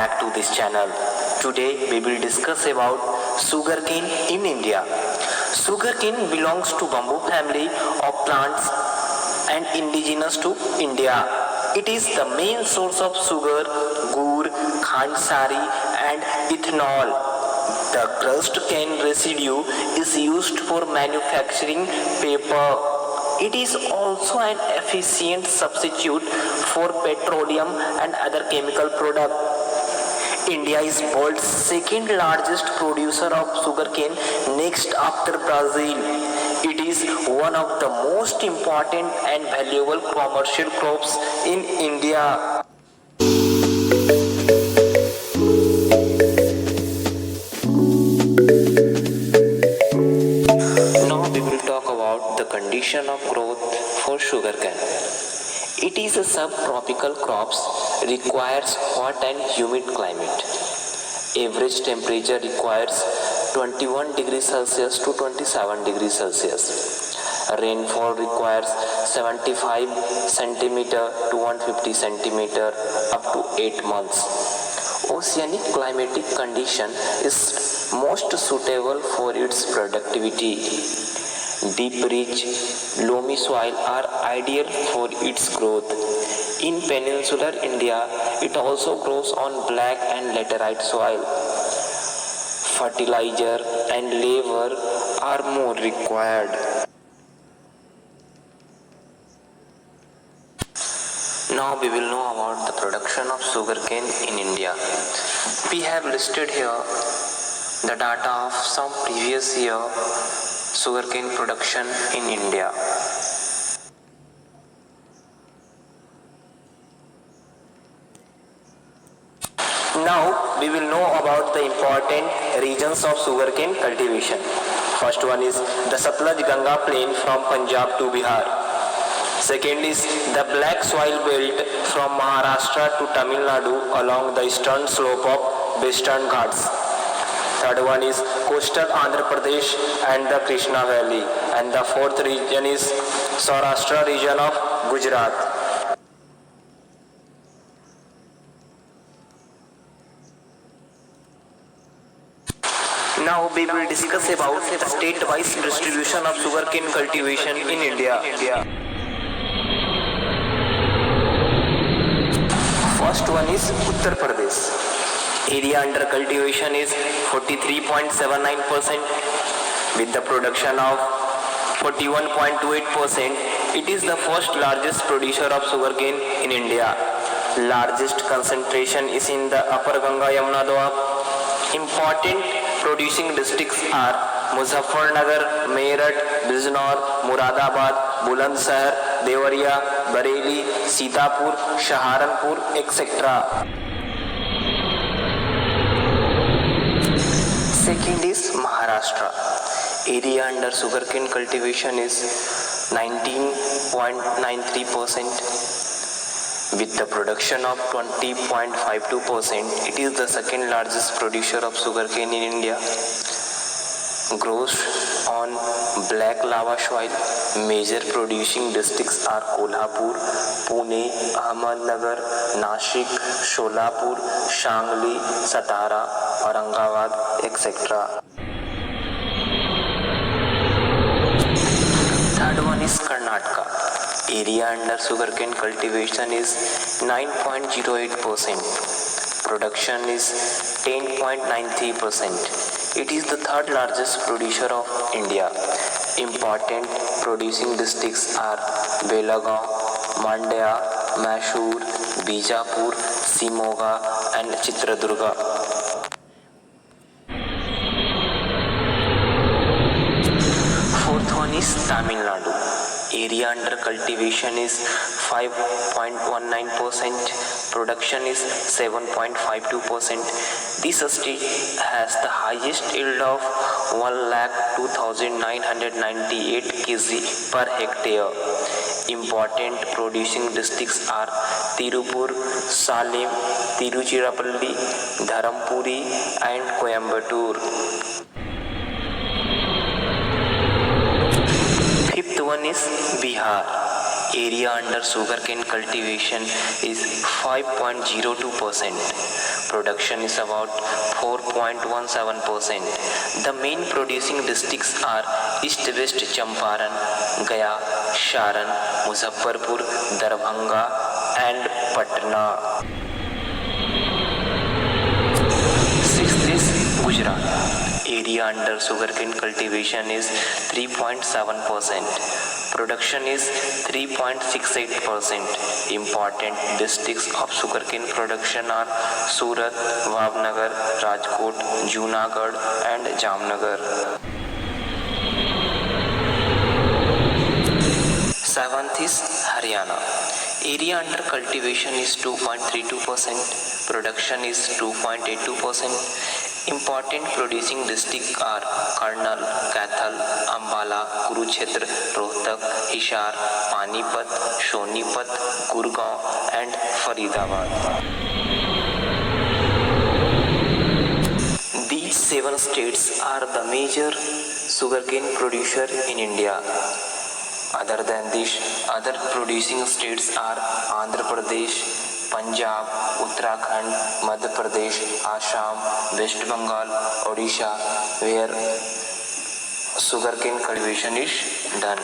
back to this channel. Today we will discuss about sugarcane in India. Sugarcane belongs to bamboo family of plants and indigenous to India. It is the main source of sugar, gur, khand sari and ethanol. The crushed cane residue is used for manufacturing paper. It is also an efficient substitute for petroleum and other chemical products. India is world's second largest producer of sugarcane next after Brazil. It is one of the most important and valuable commercial crops in India. Now we will talk about the condition of growth for sugarcane. It is a subtropical crops, requires hot and humid climate. Average temperature requires 21 degrees Celsius to 27 degrees Celsius. Rainfall requires 75 centimeter to 150 centimeter up to 8 months. Oceanic climatic condition is most suitable for its productivity. Deep, rich, loamy soil are ideal for its growth. In peninsular India, it also grows on black and laterite soil. Fertilizer and labor are more required. Now we will know about the production of sugarcane in India. We have listed here the data of some previous year sugarcane production in India. Now we will know about the important regions of sugarcane cultivation. First one is the Satluj Ganga plain from Punjab to Bihar. Second is the black soil belt from Maharashtra to Tamil Nadu along the eastern slope of Western Ghats. Third one is coastal Andhra Pradesh and the Krishna Valley. And the fourth region is Saurashtra region of Gujarat. Now we will discuss about the state-wise distribution of sugarcane cultivation in India. First one is Uttar Pradesh. Area under cultivation is 43.79% with the production of 41.28%. It is the first largest producer of sugarcane in India. Largest concentration is in the Upper Ganga Yamuna Doab. Important producing districts are Muzaffarnagar, Meerut, Bijnor, Muradabad, Bulandshahr, Devariya, Bareilly, Sitapur, Saharanpur, etc. Second is Maharashtra. Area under sugarcane cultivation is 19.93%. With the production of 20.52%, it is the second largest producer of sugarcane in India. Grows on black lava soil. Major producing districts are Kolhapur, Pune, Ahmednagar, Nashik, Solapur, Sangli, Satara, Aurangabad, etc. Third one is Karnataka. Area under sugarcane cultivation is 9.08%. Production is 10.93%. It is the third largest producer of India. Important producing districts are Belagaon, Mandya, Mysore, Bijapur, Simoga and Chitradurga. Fourth one is Tamil Nadu. Area under cultivation is 5.19%. Production is 7.52%. This state has the highest yield of 1,02,998 kg per hectare. Important producing districts are Tirupur, Salem, Tiruchirappalli, Dharampuri and Coimbatore. Fifth one is Bihar. Area under sugarcane cultivation is 5.02%. Production is about 4.17%. The main producing districts are East West Champaran, Gaya, Saran, Muzaffarpur, Darbhanga and Patna. Sixth is Gujarat. Area under sugarcane cultivation is 3.7%. Production is 3.68%. Important districts of sugarcane production are Surat, Bhavnagar, Rajkot, Junagadh and Jamnagar. Seventh is Haryana. Area under cultivation is 2.32%. Production is 2.82%. Important producing districts are Karnal, Kaithal, Ambala, Kurukshetra, Rohtak, Hisar, Panipat, Sonipat, Gurgaon and Faridabad. These 7 states are the major sugarcane producer in India. Other than this, other producing states are Andhra Pradesh, Punjab, Uttarakhand, Madhya Pradesh, Assam, West Bengal, Odisha, where sugarcane cultivation is done.